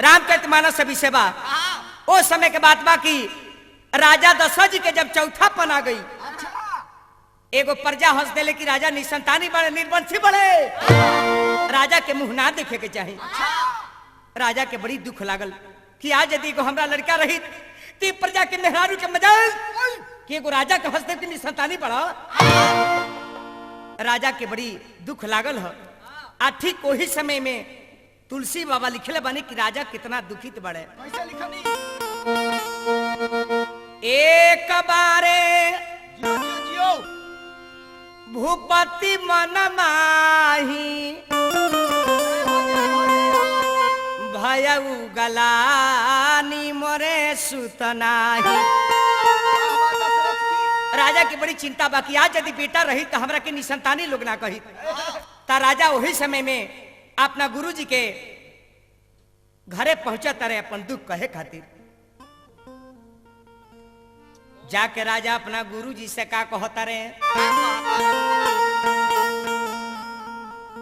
रामचरितमानस से विषयबा ओ समय के बात बा कि राजा दशरथ जी के जब चौथा पन आ गई, एगो प्रजा हंस देले कि राजा निसंतानी बड़े निर्वंशी बड़े, राजा के मुंह ना देखे के चाहे। राजा के बड़ी दुख लागल कि आज यदि एगो हमरा लड़का रही ती प्रजा के मेहरारू के मजाल कि एगो राजा के हंस दे कि निसंतानी बड़ा। राजा के बड़ी दुख लागल है। आ ठीक वही समय में तुलसी बाबा लिखले बने कि राजा कितना दुखित बड़े। एक बारे भूपति मन माही भयउ गलानी मोरे सुतनाही। राजा की बड़ी चिंता बाकी आज यदि बेटा रही तो हमरा के निसंतानी लोग ना कही। ता राजा वही समय में अपना गुरुजी के घरे पहुंचा तारे अपन दुख कहे खातिर। जाके राजा अपना गुरुजी से का कहता रे,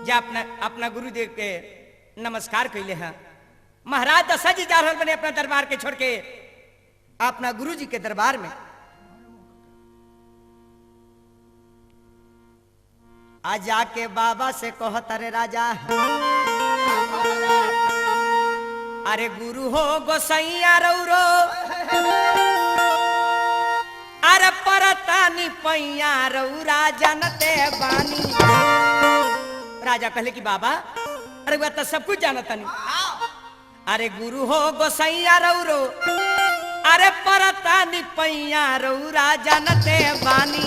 जा अपना गुरुदेव के नमस्कार कैले हैं। महाराज दशरथ जी जा रहल बने अपना दरबार के छोड़ के अपना गुरुजी के दरबार में। आ जाके बाबा से कहता रे राजा, अरे गुरु हो गोसैया रौरो, अरे परतानी पैया रौरा जानते बानी। राजा कहले कि बाबा अरे वह तो सब कुछ जानता नहीं। अरे गुरु हो गोसैया रौरो, अरे परतानी पैया रौरा जानते बानी।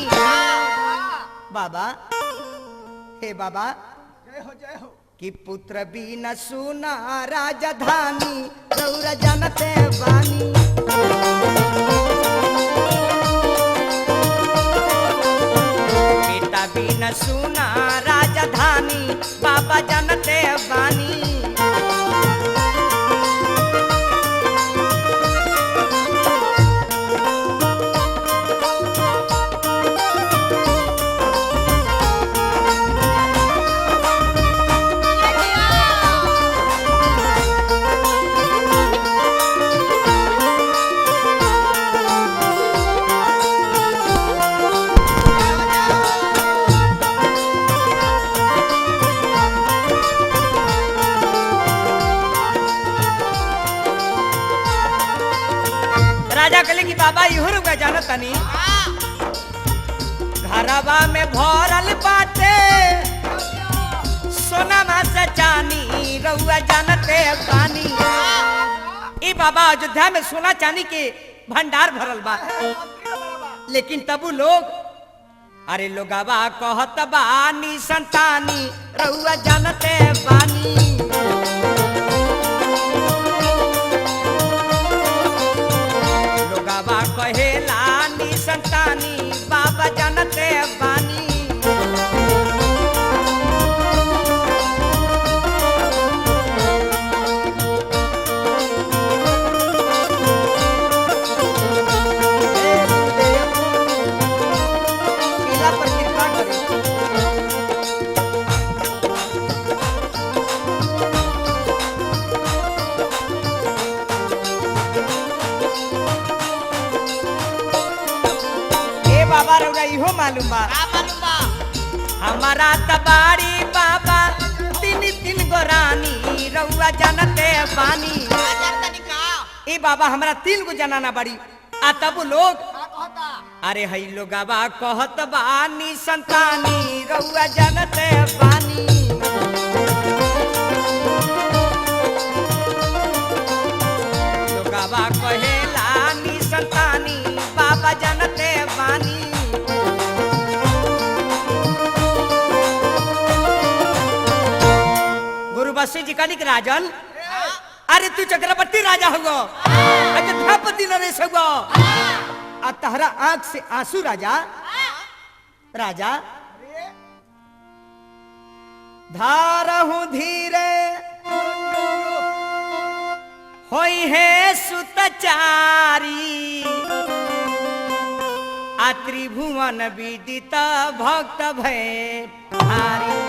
बाबा हे बाबा जय हो कि पुत्र बिना सुना राजधानी रौरा जानते बानी। बेटा बिना सुना राजधानी बाबा जानते बानी। राजा कहले कि बाबा इहो रुका जानत तनी, घरवा में भरल बाटे सोना से चानी रउआ जानते बानी। ई बाबा अयोध्या में सोना चांदी के भंडार भरल बा, लेकिन तबु लोग अरे लोगवा कहत बानी संतानी रउआ जानते बानी। लोगवा कहेला निसंतानी बाबा जानते बानी। बाबा रउरा इहो मालूम बा हमारा तबारी बाबा तीन तीन गो रानी रउआ जानते बानी। ए बाबा हमरा 3 गो जनाना बड़ी आ तब लोग अरे हई लोगवा कहत बानी संतानी रउआ जानते बानी। लोगवा कहेला नी संतानी बाबा जानते बानी। वशिष्ठ जी कहली कि राजन अरे तू चक्रवर्ती राजा होगो, अयोध्यापति नरेश होगो, आ तहरा आंख से आंसू राजा। राजा धारहु धीरे होई है सुतचारी, आ त्रिभुवन विदित भक्त भय भारी।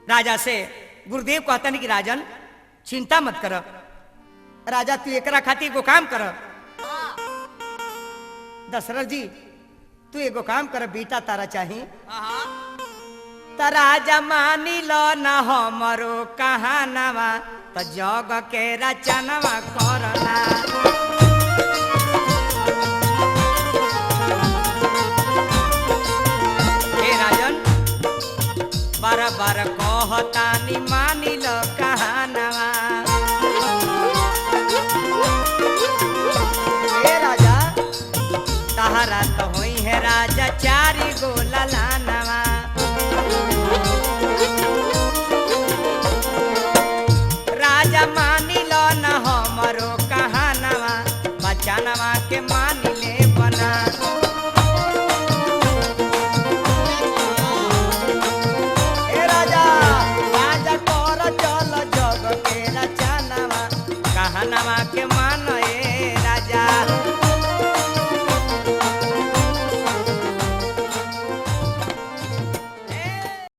राजा से गुरुदेव कहता नहीं कि राजन चिंता मत कर राजा, तू एकरा खातिर एगो काम कर। दशरथ जी तू एगो काम कर, बेटा तारा चाही त राजा मानी लो न हमरो कहानवा, त जग के रचनवा करना। हे राजन बार बार कहतानी मानी लो कहानवा। हे राजा तहरा तो होई है राजा चारी गो ललानवा। राजा मानी लो न हमरो कहानवा, बचनवा के मानी ले बना। हे राजा राजा कर चल जग के रचनवा, कहानवा के मान ए राजा।